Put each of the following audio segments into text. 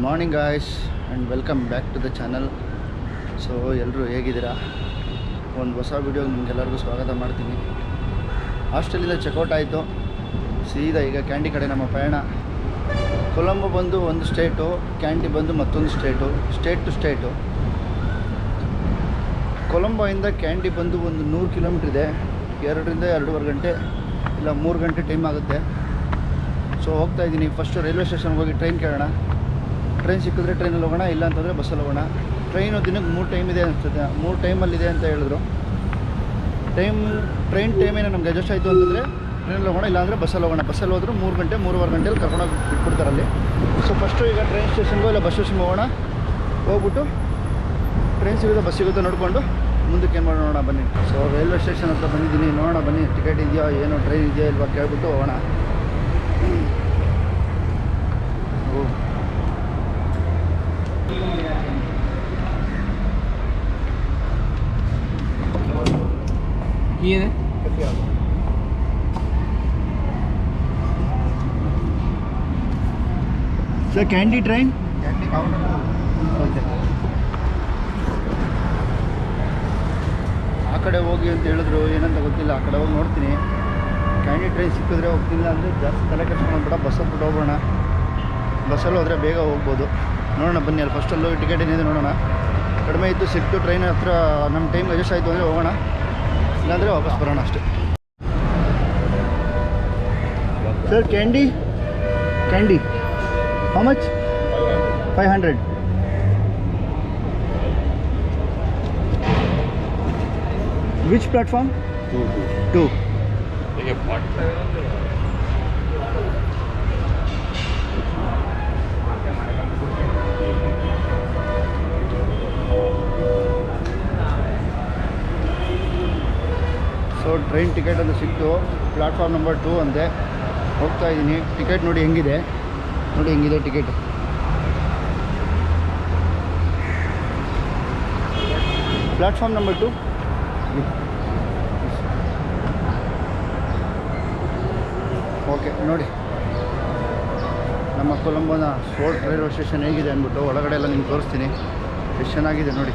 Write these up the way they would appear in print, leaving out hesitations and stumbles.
Morning guys and welcome back to the channel. So ಎಲ್ಲರೂ ಹೇಗಿದ್ದೀರಾ? ಒಂದು ಹೊಸ ವೀಡಿಯೋಗೆ ನಿಮಗೆಲ್ಲರಿಗೂ ಸ್ವಾಗತ ಮಾಡ್ತೀನಿ. ಹಾಸ್ಟೆಲಿಂದ ಚೆಕ್ಔಟ್ ಆಯಿತು, ಸೀದಾ ಈಗ ಕ್ಯಾಂಡಿ ಕಡೆ ನಮ್ಮ ಪಯಣ. ಕೊಲಂಬೋ ಬಂದು ಒಂದು ಸ್ಟೇಟು, ಕ್ಯಾಂಡಿ ಬಂದು ಮತ್ತೊಂದು ಸ್ಟೇಟ್ ಟು ಸ್ಟೇಟು. ಕೊಲಂಬೋಯಿಂದ ಕ್ಯಾಂಡಿ ಬಂದು ಒಂದು 100 ಕಿಲೋಮೀಟ್ರ್ ಇದೆ. 2ರಿಂದ 2.5 ಗಂಟೆ ಇಲ್ಲ 3 ಗಂಟೆ ಟೈಮ್ ಆಗುತ್ತೆ. ಸೊ ಹೋಗ್ತಾ ಇದ್ದೀನಿ. ಫಸ್ಟು ರೈಲ್ವೆ ಸ್ಟೇಷನ್ಗೆ ಹೋಗಿ ಟ್ರೈನ್ ಕೇಳೋಣ. ಟ್ರೈನ್ ಸಿಕ್ಕಿದ್ರೆ ಟ್ರೈನಲ್ಲಿ ಹೋಗೋಣ, ಇಲ್ಲ ಅಂತಂದರೆ ಬಸ್ಸಲ್ಲಿ ಹೋಗೋಣ. ಟ್ರೈನು ದಿನಕ್ಕೆ 3 ಟೈಮ್ ಇದೆ ಅನಿಸ್ತದೆ, 3 ಟೈಮಲ್ಲಿದೆ ಅಂತ ಹೇಳಿದ್ರು. ಟ್ರೈನ್ ಟೈಮೇನೋ ನಮ್ಗೆ ಅಡ್ಜಸ್ಟ್ ಆಯಿತು ಅಂತಂದರೆ ಟ್ರೈನಲ್ಲಿ ಹೋಗೋಣ, ಇಲ್ಲಾಂದರೆ ಬಸ್ಸಲ್ಲಿ ಹೋಗೋಣ. ಬಸ್ಸಲ್ಲಿ ಹೋದ್ರೆ 3 ಗಂಟೆ 3.25 ಗಂಟೆಯಲ್ಲಿ ಕರ್ಕೊಂಡೋಗಿ ಬಿಟ್ಬಿಡ್ತಾರೆ ಅಲ್ಲಿ. ಸೊ ಫಸ್ಟು ಈಗ ಟ್ರೈನ್ ಸ್ಟೇಷನ್ಗೋ ಇಲ್ಲ ಬಸ್ ಸ್ಟೇಷನ್ಗೆ ಹೋಗೋಣ. ಹೋಗ್ಬಿಟ್ಟು ಟ್ರೈನ್ ಸಿಗುತ್ತೋ ಬಸ್ ಸಿಗುತ್ತೋ ನೋಡಿಕೊಂಡು ಮುಂದಕ್ಕೆ ಏನು ಮಾಡೋಣ ಬನ್ನಿ. ಸೊ ರೈಲ್ವೆ ಸ್ಟೇಷನ್ ಹತ್ರ ಬಂದಿದ್ದೀನಿ, ನೋಡೋಣ ಬನ್ನಿ. ಟಿಕೆಟ್ ಇದೆಯಾ, ಏನೋ ಟ್ರೈನ್ ಇದೆಯಾ ಇಲ್ವಾ ಕೇಳ್ಬಿಟ್ಟು ಹೋಗೋಣ. Sir candy train okay. ಆ ಕಡೆ ಹೋಗಿ ಅಂತ ಹೇಳಿದ್ರು, ಏನಂತ ಗೊತ್ತಿಲ್ಲ. ಆ ಕಡೆ ಹೋಗಿ ನೋಡ್ತೀನಿ. ಕ್ಯಾಂಡಿ ಟ್ರೈನ್ ಸಿಕ್ಕಿದ್ರೆ ಹೋಗ್ತಿಲ್ಲ ಅಂದರೆ ಜಾಸ್ತಿ ತಲೆ ಕೆಡ್ಸ್ಕೊಂಡ್ಬಿಡ. ಬಸ್ ಹತ್ಬಿಟ್ಟು ಹೋಗೋಣ. ಬಸ್ಸಲ್ಲಿ ಹೋದರೆ ಬೇಗ ಹೋಗ್ಬೋದು. ನೋಡೋಣ ಬನ್ನಿ. ಅಲ್ಲಿ ಫಸ್ಟಲ್ಲಿ ಹೋಗಿ ಟಿಕೆಟ್ ಏನಿದೆ ನೋಡೋಣ. ಕಡಿಮೆ ಇತ್ತು, ಸಿಕ್ತು, ಟ್ರೈನ್ ಹತ್ರ ನಮ್ಮ ಟೈಮ್ ಅಡ್ಜಸ್ಟ್ ಆಯಿತು ಅಂದರೆ ಹೋಗೋಣ, ಇಲ್ಲಾಂದರೆ ವಾಪಸ್ ಬರೋಣ ಅಷ್ಟೇ. Sir candy how much? 500. Which platform? 2. So train ticket ಅಂತ ಸಿಕ್ತು. ಪ್ಲಾಟ್ಫಾರ್ಮ್ ನಂಬರ್ 2 ಅಂತೆ. ಹೋಗ್ತಾ ಇದ್ದೀನಿ. ಟಿಕೆಟ್ ನೋಡಿ ಹೆಂಗಿದೆ ಟಿಕೆಟ್. Platform number 2. ಓಕೆ, ನೋಡಿ ನಮ್ಮ ಕೊಲಂಬೋನ ಫೋರ್ಟ್ ರೈಲ್ವೆ ಸ್ಟೇಷನ್ ಹೇಗಿದೆ ಅಂದ್ಬಿಟ್ಟು ಒಳಗಡೆ ಎಲ್ಲ ನಿಮ್ಗೆ ತೋರಿಸ್ತೀನಿ. ಎಷ್ಟು ಚೆನ್ನಾಗಿದೆ ನೋಡಿ.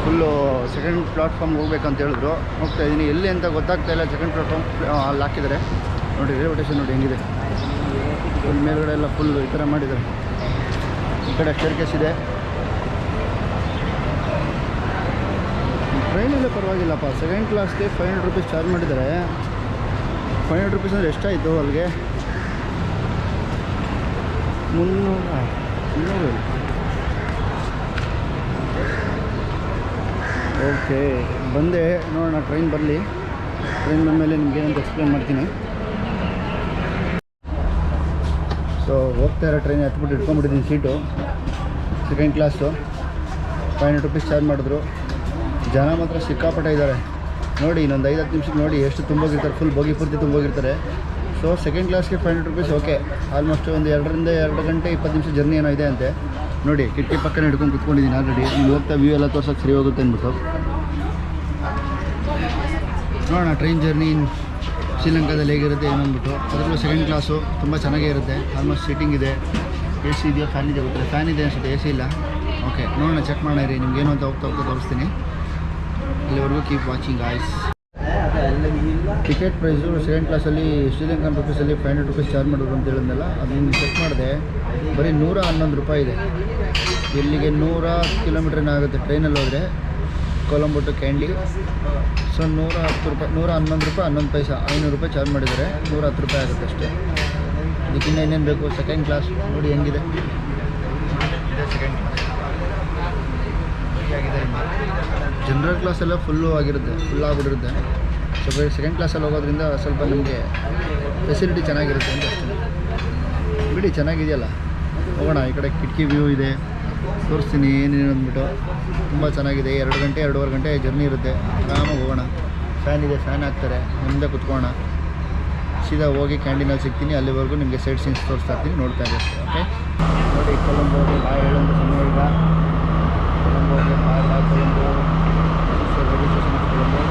ಫುಲ್ಲು ಸೆಕೆಂಡ್ ಪ್ಲಾಟ್ಫಾರ್ಮ್ಗೆ ಹೋಗ್ಬೇಕಂತ ಹೇಳಿದ್ರು. ಹೋಗ್ತಾ ಇದ್ದೀನಿ. ಎಲ್ಲಿ ಅಂತ ಗೊತ್ತಾಗ್ತಾ ಇಲ್ಲ. ಸೆಕೆಂಡ್ ಪ್ಲಾಟ್ಫಾರ್ಮ್ ಅಲ್ಲಿ ಹಾಕಿದ್ದಾರೆ ನೋಡಿ. ರೈಲ್ವೆ ಸ್ಟೇಷನ್ ನೋಡಿ ಹೆಂಗಿದೆ. ಫುಲ್ ಮೇಲ್ಗಡೆ ಎಲ್ಲ ಫುಲ್ ಈ ಥರ ಮಾಡಿದ್ದಾರೆ. ಈ ಕಡೆ ಸ್ಟೇರ್ಕೇಸ್ ಇದೆ. ಟ್ರೈನಲ್ಲೇ ಪರವಾಗಿಲ್ಲಪ್ಪ. ಸೆಕೆಂಡ್ ಕ್ಲಾಸ್ಗೆ 500 ರೂಪೀಸ್ ಚಾರ್ಜ್ ಮಾಡಿದ್ದಾರೆ. 500 ರೂಪೀಸ್ ಅಂದರೆ ಎಷ್ಟಾಯಿತು ಅಲ್ಲಿಗೆ? 300. ಓಕೆ, ಬಂದೆ. ನೋಡೋಣ ಟ್ರೈನ್ ಬರಲಿ. ಟ್ರೈನ್ ಬಂದಮೇಲೆ ನಿಮ್ಗೇನಂತ ಎಕ್ಸ್ಪ್ಲೇನ್ ಮಾಡ್ತೀನಿ. ಸೊ ಹೋಗ್ತಾ ಇರೋ ಟ್ರೈನ್ ಹತ್ಬಿಟ್ಟು ಇಟ್ಕೊಂಡ್ಬಿಟ್ಟಿದ್ದೀನಿ seat. Second class 500 rupees charge ಮಾಡಿದ್ರು. ಜನ ಮಾತ್ರ ಸಿಕ್ಕಾಪಟ್ಟೆ ಇದ್ದಾರೆ ನೋಡಿ. ಇನ್ನೊಂದು 5-10 ನಿಮಿಷಕ್ಕೆ ನೋಡಿ ಎಷ್ಟು ತುಂಬೋಗಿರ್ತಾರೆ. ಫುಲ್ ಬೋಗಿ ಪೂರ್ತಿ ತುಂಬೋಗಿರ್ತಾರೆ. ಸೊ ಸೆಕೆಂಡ್ ಕ್ಲಾಸ್ಗೆ 500 ರೂಪೀಸ್ ಓಕೆ. ಆಲ್ಮೋಸ್ಟ್ ಒಂದು 2ರಿಂದ 2 ಗಂಟೆ 20 ನಿಮಿಷ ಜರ್ನಿ ಏನೋ ಇದೆ ಅಂತೆ. ನೋಡಿ ಕಿಟಕಿ ಪಕ್ಕನೇ ಹಿಡ್ಕೊಂಡು ಕುತ್ಕೊಂಡಿದ್ದೀನಿ ಆಲ್ರೆಡಿ. ನೀವು ಹೋಗ್ತಾ ವ್ಯೂ ಎಲ್ಲ ತೋರ್ಸೋಕ್ಕೆ ಸರಿ ಹೋಗುತ್ತೆ ಅಂದ್ಬಿಟ್ಟು. ನೋಡೋಣ ಟ್ರೈನ್ ಜರ್ನಿ ಶ್ರೀಲಂಕಾದಲ್ಲಿ ಹೇಗಿರುತ್ತೆ ಏನೋ ಅಂದ್ಬಿಟ್ಟು. ಅದರಲ್ಲೂ ಸೆಕೆಂಡ್ ಕ್ಲಾಸು ತುಂಬ ಚೆನ್ನಾಗೇ ಇರುತ್ತೆ. ಆಲ್ಮೋಸ್ಟ್ ಸೀಟಿಂಗ್ ಇದೆ. ಎ ಸಿ ಇದೆಯಾ, ಫ್ಯಾನ್ ಇದೆ ಗೊತ್ತಿಲ್ಲ. ಫ್ಯಾನ್ ಇದೆ ಅನ್ಸುತ್ತೆ, ಎ ಸಿ ಇಲ್ಲ. ಓಕೆ, ನೋಡೋಣ, ಚೆಕ್ ಮಾಡೋಣ ಇರಿ. ನಿಮ್ಗೇನು ಅಂತ ಹೋಗ್ತಾ ತೋರಿಸ್ತೀನಿ. ಇಲ್ಲಿವರೆಗೂ keep watching guys. Ticket price second ಕ್ಲಾಸಲ್ಲಿ ಶ್ರೀಲಂಕನ್ ರೂಪೀಸಲ್ಲಿ 500 ರೂಪೀಸ್ ಚಾರ್ಜ್ ಮಾಡಿದ್ರು ಅಂತ ಹೇಳಿದ್ನಲ್ಲ, ಅದನ್ನು ಚೆಕ್ ಮಾಡಿದೆ. ಬರೀ 111 ರೂಪಾಯಿ ಇದೆ. ಇಲ್ಲಿಗೆ 100 ಕಿಲೋಮೀಟ್ರನ್ನ ಆಗುತ್ತೆ ಟ್ರೈನಲ್ಲಿ ಹೋದರೆ ಕೊಲಂಬೋ ಟು ಕ್ಯಾಂಡಿ. ಸೊ 110 ರೂಪಾಯಿ, 111 ರೂಪಾಯಿ 11 ಪೈಸೆ, 500 ರೂಪಾಯಿ ಚಾರ್ಜ್ ಮಾಡಿದ್ದಾರೆ. 110 ರೂಪಾಯಿ ಆಗುತ್ತೆ ಅಷ್ಟೇ. ಇದಕ್ಕಿಂತ ಇನ್ನೇನು ಬೇಕು? ಸೆಕೆಂಡ್ ಕ್ಲಾಸ್ ನೋಡಿ ಹೆಂಗಿದೆ. ಇದೆ ಸೆಕೆಂಡ್ ಕ್ಲಾಸ್. ಆಗಿದೆ. ಜನರಲ್ ಕ್ಲಾಸೆಲ್ಲ ಫುಲ್ಲು ಆಗಿರುತ್ತೆ, ಫುಲ್ ಆಗಿಬಿಟ್ಟಿರುತ್ತೆ. ಸೊ ಬೇರೆ ಸೆಕೆಂಡ್ ಕ್ಲಾಸಲ್ಲಿ ಹೋಗೋದ್ರಿಂದ ಸ್ವಲ್ಪ ನಿಮಗೆ ಫೆಸಿಲಿಟಿ ಚೆನ್ನಾಗಿರುತ್ತೆ ಅಂತ ಅಷ್ಟೇ. ಬಿಡಿ, ಚೆನ್ನಾಗಿದೆಯಲ್ಲ. ಹೋಗೋಣ. ಈ ಕಡೆ ಕಿಟಕಿ ವ್ಯೂ ಇದೆ, ತೋರಿಸ್ತೀನಿ ಏನೇನು ಅಂದ್ಬಿಟ್ಟು. ತುಂಬ ಚೆನ್ನಾಗಿದೆ. 2 ಗಂಟೆ 2.5 ಗಂಟೆ ಜರ್ನಿ ಇರುತ್ತೆ. ಆರಾಮಾಗಿ ಹೋಗೋಣ. ಫ್ಯಾನ್ ಇದೆ, ಫ್ಯಾನ್ ಹಾಕ್ತಾರೆ. ಮುಂದೆ ಕುತ್ಕೊಳ್ಳೋಣ. ಸೀದಾ ಹೋಗಿ ಕ್ಯಾಂಟೀನಲ್ಲಿ ಸಿಗ್ತೀನಿ. ಅಲ್ಲಿವರೆಗೂ ನಿಮಗೆ ಸೈಡ್ ಸೀನ್ಸ್ ತೋರಿಸ್ತಾ ಇರ್ತೀನಿ, ನೋಡ್ತಾ ಇರಿ ಅಷ್ಟೇ. ಓಕೆ, ನೋಡಿ ಕೊಲಂಬೋಗೆ ಬಾಯ್ ಹೇಳೋದು ಸಮಯ ಈಗ. ಕೊಲಂಬೋಗೆ bye Colombo. Railway station of Colombo.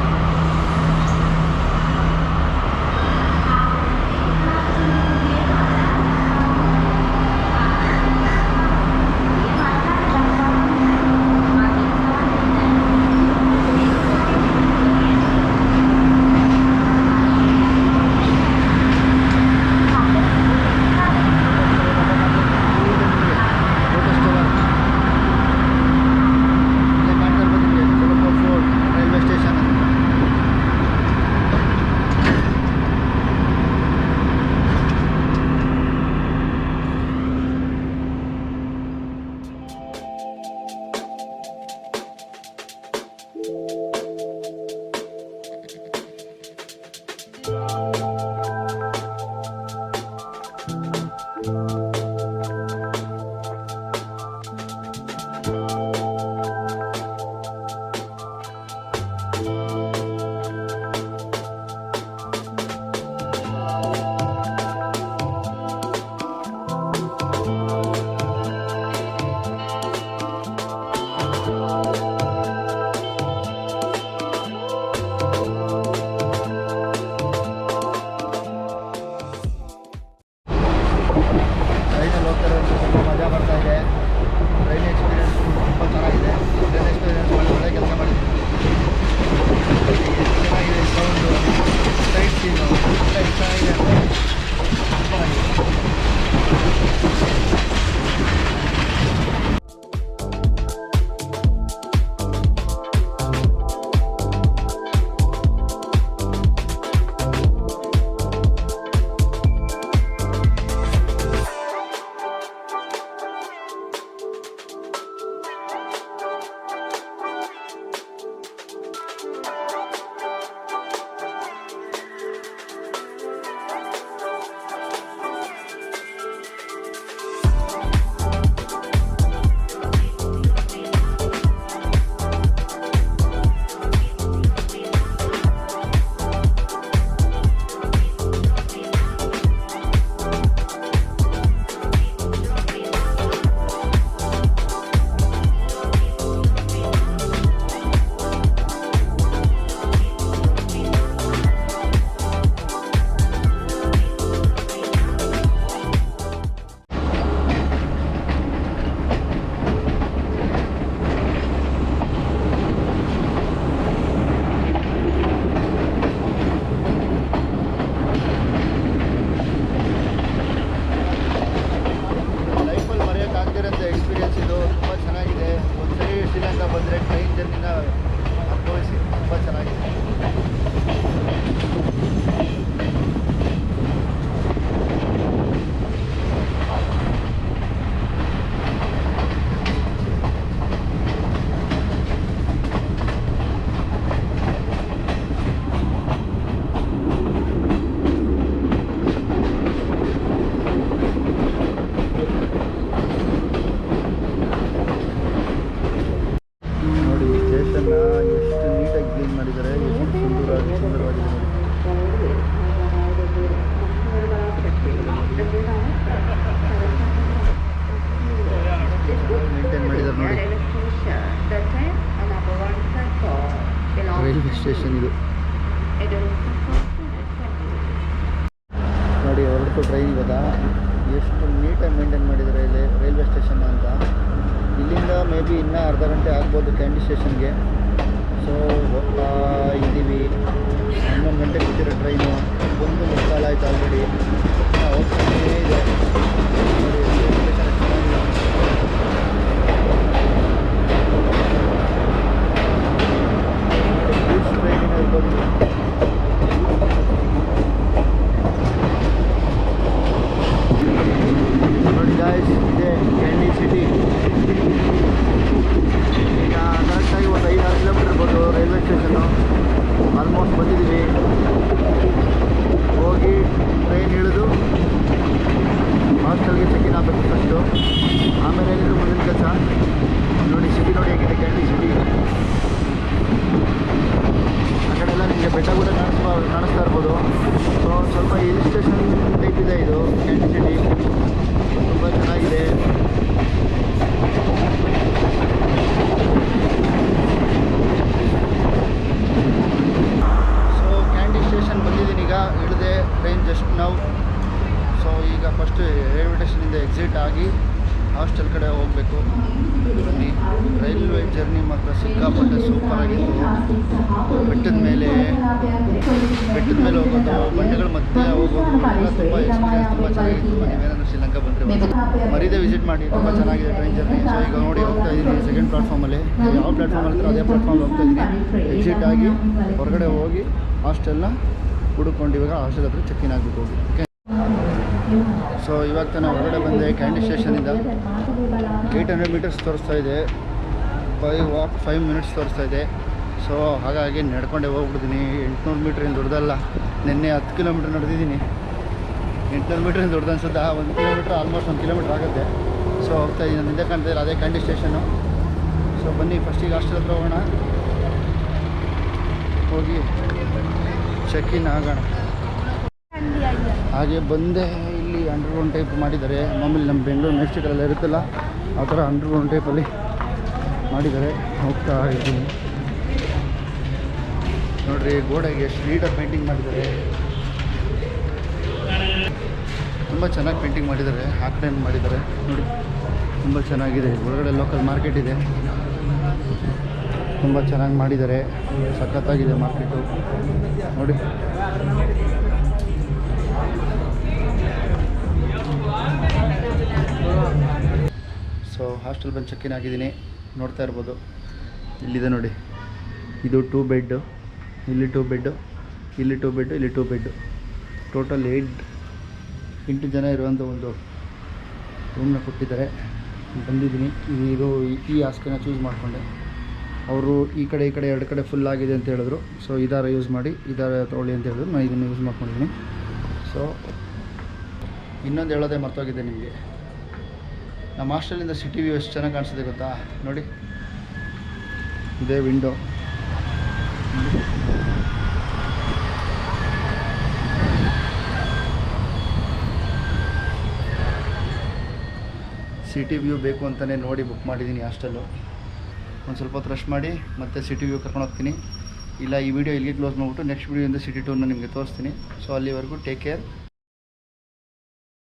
Station ಇದು ನೋಡಿ. ಹೊರಟು ಟ್ರೈನ್ ಇವಾಗ ಎಷ್ಟು ನೀಟಾಗಿ ಮೇಂಟೈನ್ ಮಾಡಿದ್ದಾರೆ ಇಲ್ಲಿ ರೈಲ್ವೆ ಸ್ಟೇಷನ್ ಅಂತ. ಇಲ್ಲಿಂದ ಮೇ ಬಿ ಇನ್ನೂ ಅರ್ಧ ಗಂಟೆ ಆಗ್ಬೋದು ಕ್ಯಾಂಡಿ ಸ್ಟೇಷನ್ಗೆ. ಸೊ ಹೋಗ್ತಾ ಇದ್ದೀವಿ. 11 ಗಂಟೆ ಬಿಟ್ಟಿರೋ ಟ್ರೈನು, 1:15 ಆಯ್ತು ಆಲ್ರೆಡಿ. ಹೋಗ್ತಾನೇ ಇದೆ ನೋಡಿ. ಟ್ರೈನಿನ ಇರ್ಬೋದು. ನೋಡಿ ಗಾಯ್ಸ್, ಇದೆ ಕ್ಯಾಂಡಿ ಸಿಟಿ. ಈಗ ಕರೆಕ್ಟಾಗಿ ಒಂದು 5-6 ಕಿಲೋಮೀಟರ್ ಇರ್ಬೋದು ರೈಲ್ವೆ ಸ್ಟೇಷನ್ನು. ಆಲ್ಮೋಸ್ಟ್ ಬಂದಿದ್ದೀವಿ. ಹೋಗಿ ಟ್ರೈನ್ ಇಳಿದು ಹಾಸ್ಟೆಲ್ಗೆ ಚೆಕ್-ಇನ್ ಆಗಬೇಕು ಫಸ್ಟು. ಆಮೇಲೆ ಏನಿದ್ರು ಮುಂದಿನ ಕೆಲಸ. ನೋಡಿ ಸಿಟಿ ನೋಡಿ ಹೇಗಿದೆ ಕ್ಯಾಂಡಿ ಸಿಟಿ. ಆ ಕಡೆ ಎಲ್ಲ ನಿಮಗೆ ಬೆಟ್ಟ ಕೂಡ ಕಾಣಿಸ್ತಾ ಇರ್ಬೋದು. ಸೊ ಸ್ವಲ್ಪ ಹಿಲ್ ಸ್ಟೇಷನ್ ಟೈಪ್ ಇದೆ ಇದು ಕ್ಯಾಂಡಿ ಸಿಟಿ. ತುಂಬ ಚೆನ್ನಾಗಿದೆ. ಸೊ ಕ್ಯಾಂಡಿ ಸ್ಟೇಷನ್ ಬಂದಿದ್ದೀನಿ ಈಗ. ಇಳಿದೆ ಟ್ರೈನ್ ಜಸ್ಟ್ ನಾವು. ಸೊ ಈಗ ಫಸ್ಟು ರೈಲ್ವೆ ಸ್ಟೇಷನಿಂದ ಎಕ್ಸಿಟ್ ಆಗಿ ಹಾಸ್ಟೆಲ್ ಕಡೆ ಹೋಗಬೇಕು. ಬನ್ನಿ. ರೈಲ್ವೆ ಜರ್ನಿ ಮಾತ್ರ ಸಿಕ್ಕಾಪಟ್ಟೆ ಸೂಪರಾಗಿತ್ತು. ಬೆಟ್ಟದ ಮೇಲೆ ಹೋಗೋದು, ಬಂಡೆಗಳ ಮಧ್ಯೆ ಹೋಗೋದು ಎಲ್ಲ ತುಂಬ ಎಕ್ಸ್ಪೀರಿಯನ್ಸ್ ತುಂಬ ಚೆನ್ನಾಗಿತ್ತು. ನೀವೇನಾದರೂ ಶ್ರೀಲಂಕಾ ಬಂದರೆ ಮರೀದೆ ವಿಸಿಟ್ ಮಾಡಿ. ತುಂಬ ಚೆನ್ನಾಗಿದೆ ಟ್ರೈನ್ ಜರ್ನಿ. ಸೊ ಈಗ ನೋಡಿ ಹೋಗ್ತಾ ಇದ್ದೀನಿ ಸೆಕೆಂಡ್ ಪ್ಲಾಟ್ಫಾರ್ಮಲ್ಲಿ. ಯಾವ ಪ್ಲಾಟ್ಫಾರ್ಮ್ ಇರ್ತಾರೆ ಅದೇ ಪ್ಲಾಟ್ಫಾರ್ಮ್ ಹೋಗ್ತಾ ಇದ್ದೀನಿ. ಎಕ್ಸಿಟ್ ಆಗಿ ಹೊರಗಡೆ ಹೋಗಿ ಹಾಸ್ಟೆಲ್ನ ಹುಡುಕೊಂಡು ಇವಾಗ ಹಾಸ್ಟೆಲ್ ಹತ್ರ ಚೆಕ್-ಇನ್ ಆಗಬೇಕು ಹೋಗಿ. ಸೊ ಇವಾಗ ತಾನು ಹೊರಗಡೆ ಬಂದೆ ಕ್ಯಾಂಡಿ ಸ್ಟೇಷನಿಂದ. 800 ಮೀಟರ್ಸ್ ತೋರಿಸ್ತಾ ಇದೆ. 5 ಮಿನಿಟ್ಸ್ ತೋರಿಸ್ತಾ ಇದೆ. ಸೊ ಹಾಗಾಗಿ ನಡ್ಕೊಂಡೆ ಹೋಗ್ಬಿಡ್ತೀನಿ. 800 ಮೀಟ್ರ್ ಏನು ದೊಡ್ಡದಲ್ಲ. ನಿನ್ನೆ 10 ಕಿಲೋಮೀಟ್ರ್ ನಡೆದಿದ್ದೀನಿ. 800 ಮೀಟ್ರ್ ಏನು ದೊಡ್ಡದು ಅನ್ಸುತ್ತಾ? 1 ಕಿಲೋಮೀಟ್ರ್ ಆಲ್ಮೋಸ್ಟ್ 1 ಕಿಲೋಮೀಟ್ರ್ ಆಗುತ್ತೆ. ಸೊ ಹೋಗ್ತಾ ಇದ್ದೀನಿ. ಹಿಂದೆ ಕಾಣ್ತಾ ಇಲ್ಲ, ಅದೇ ಕ್ಯಾಂಡಿ ಸ್ಟೇಷನ್ನು. ಸೊ ಬನ್ನಿ ಫಸ್ಟಿಗೆ ಹಾಸ್ಟೆಲ್ ಹತ್ರ ಹೋಗೋಣ. ಹೋಗಿ ಚೆಕ್-ಇನ್ ಆಗೋಣ. ಹಾಗೆ ಬಂದೆ. ಇಲ್ಲಿ ಅಂಡರ್ಗ್ರೌಂಡ್ ಟೈಪ್ ಮಾಡಿದ್ದಾರೆ. ಮಾಮೂಲಿ ನಮ್ಮ ಬೆಂಗಳೂರು ಮೇನ್ ಸ್ಟ್ರೀಟಲ್ಲೆಲ್ಲ ಇರುತ್ತಲ್ಲ ಆ ಥರ ಅಂಡರ್ಗ್ರೌಂಡ್ ಟೈಪಲ್ಲಿ ಮಾಡಿದ್ದಾರೆ. ಹೋಗ್ತಾ ಇದ್ದೀನಿ. ನೋಡಿರಿ ಗೋಡೆಗೆ ಎಷ್ಟು ನೀಟಾಗಿ ಪೇಂಟಿಂಗ್ ಮಾಡಿದ್ದಾರೆ. ತುಂಬ ಚೆನ್ನಾಗಿ ಪೇಂಟಿಂಗ್ ಮಾಡಿದ್ದಾರೆ. ಆ ಕಡೆ ಮಾಡಿದ್ದಾರೆ ನೋಡಿ, ತುಂಬ ಚೆನ್ನಾಗಿದೆ. ಒಳಗಡೆ ಲೋಕಲ್ ಮಾರ್ಕೆಟ್ ಇದೆ. ತುಂಬ ಚೆನ್ನಾಗಿ ಮಾಡಿದ್ದಾರೆ. ಸಖತ್ತಾಗಿದೆ ಮಾರ್ಕೆಟು ನೋಡಿ. ಸೊ ಹಾಸ್ಟೆಲ್ ಬಂದು ಚೆಕ್-ಇನ್ ಆಗಿದ್ದೀನಿ. ನೋಡ್ತಾ ಇರ್ಬೋದು ಇಲ್ಲಿದೆ ನೋಡಿ. ಇದು 2 ಬೆಡ್ಡು, ಇಲ್ಲಿ 2 ಬೆಡ್ಡು, ಇಲ್ಲಿ 2 ಬೆಡ್ಡು, ಇಲ್ಲಿ 2 ಬೆಡ್ಡು. ಟೋಟಲ್ 8 ಜನ ಇರುವಂಥ ಒಂದು ರೂಮ್ನ ಕೊಟ್ಟಿದ್ದಾರೆ. ಬಂದಿದ್ದೀನಿ. ಇದು ಈ ಹಾಸಿಗೆನ ಚೂಸ್ ಮಾಡಿಕೊಂಡೆ. ಅವರು ಈ ಕಡೆ 2 ಕಡೆ ಫುಲ್ ಆಗಿದೆ ಅಂತ ಹೇಳಿದ್ರು. ಸೊ ಇದಾರ ಯೂಸ್ ಮಾಡಿ, ಇದಾರ ತೊಗೊಳ್ಳಿ ಅಂತ ಹೇಳಿದ್ರು. ನಾನು ಇದನ್ನು ಯೂಸ್ ಮಾಡ್ಕೊಂಡಿದ್ದೀನಿ. ಸೊ ಇನ್ನೊಂದು ಹೇಳೋದೇ ಮರ್ತೋಗಿದ್ದೆ ನಿಮಗೆ. ನಮ್ಮ ಹಾಸ್ಟೆಲಿಂದ ಸಿಟಿ ವ್ಯೂ ಎಷ್ಟು ಚೆನ್ನಾಗಿ ಕಾಣಿಸ್ತಿದೆ ಗೊತ್ತಾ? ನೋಡಿ ಇದೇ ವಿಂಡೋ. ಸಿಟಿ ವ್ಯೂ ಬೇಕು ಅಂತಲೇ ನೋಡಿ ಬುಕ್ ಮಾಡಿದ್ದೀನಿ ಹಾಸ್ಟೆಲ್ಲು. ಒಂದು ಸ್ವಲ್ಪ ಹೊತ್ತು ರಶ್ ಮಾಡಿ ಮತ್ತೆ ಸಿಟಿ ವ್ಯೂ ಕರ್ಕೊಂಡು ಹೋಗ್ತೀನಿ. ಇಲ್ಲ ಈ ವಿಡಿಯೋ ಇಲ್ಲಿಗೆ ಕ್ಲೋಸ್ ಮಾಡಿಬಿಟ್ಟು ನೆಕ್ಸ್ಟ್ ವಿಡಿಯೋಯಿಂದ ಸಿಟಿ ಟೂರ್ನ ನಿಮಗೆ ತೋರಿಸ್ತೀನಿ. ಸೊ ಅಲ್ಲಿವರೆಗೂ ಟೇಕ್ ಕೇರ್.